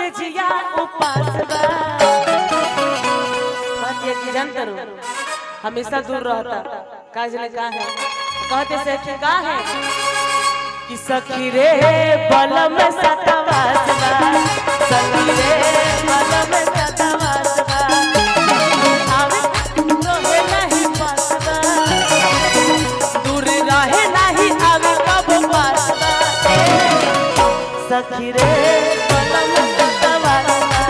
से जिया उपास बा जानतर हमेशा दूर रहता काजले का है कहते से कि का है कि सखी रे बल में सतवास बा सखी रे बल में सतवास बा आवे रहे नहीं पास बा दूर रहे नहीं आवे कब पास बा सखी रे बल में सतवास बा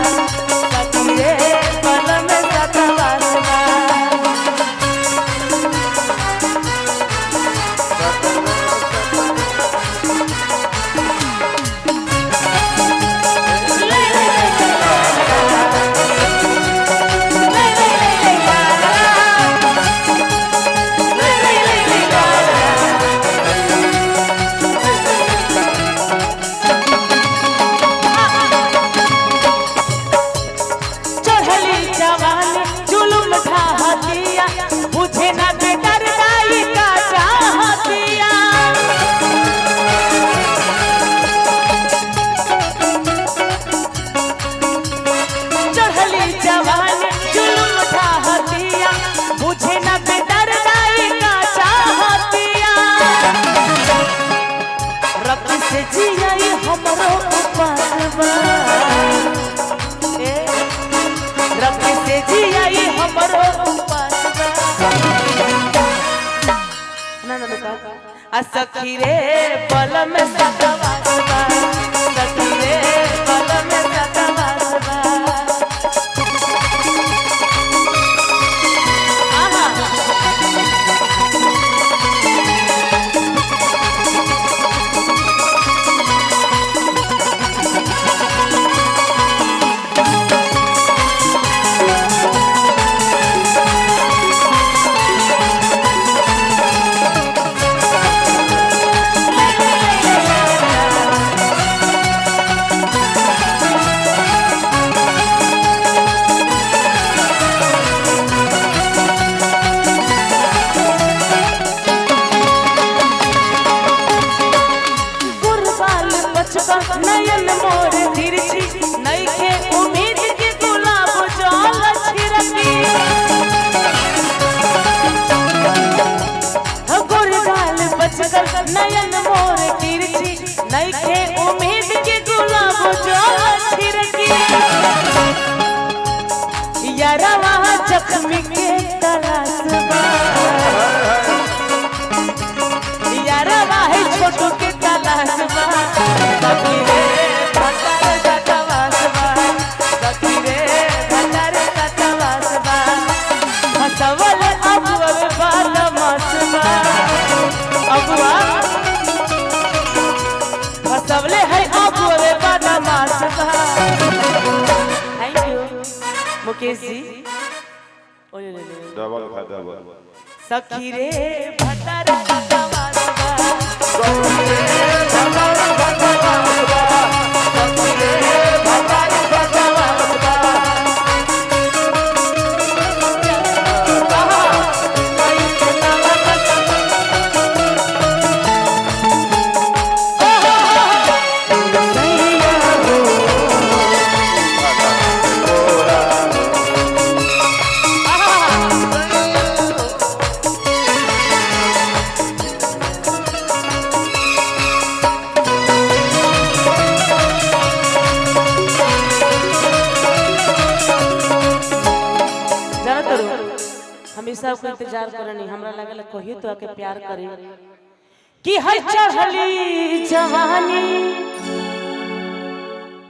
सखी रे बल में सतवास बा सखी रे बल में सतवास बा सखी रे बल में सतवास बा नयन मोर तिरछी नइखे उम्मीद की गुलाब जल छिरकी गुरगाल बचकर नयन मोर तिरछी नइखे उम्मीद की गुलाब जल छिरकी यारवा जख्मी के तलाश बा यारवा है छोटू के तलाश बा सखी रे भतार सतवास बा सखी रे भतार सतवास बा हसवल अबुआ बदमाश बा अबुआ हसवले है अबुआ बदमाश बा thank you Mukesh ji double फायदा बा सखी रे भतार सतवास बा सखी रे भतार सतवास बा सखी रे भतार सतवास बा हमेशा को इंतजार करनी हमरा लगल कहियो तो आके प्यार करे कि है चढ़ली जवानी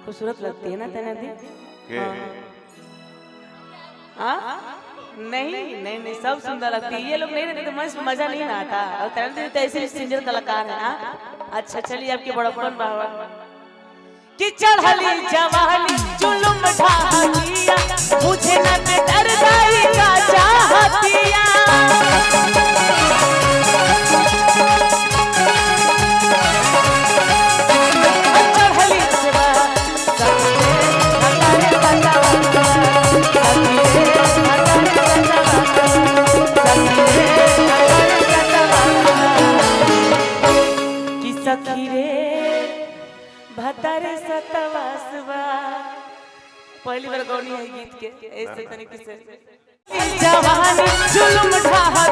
खूबसूरत लगती है ना तना दी नहीं नहीं नहीं सब सुंदर लगती है ये लोग नहीं रहते तो मजा नहीं ना आता और तना दी तो ऐसे सिंगर कलाकार है अच्छा चलिए आपके बड़प्पन बाबा कि चढ़ली जवानी जुलुम ढालिया मुझे न डर गई का चाहतिया चढ़ली कि सखी रे भतार सतवास सतवासवा। पहली बार गौनी है गीत के ऐसे तरीके से जवानी जुल्म ढाहा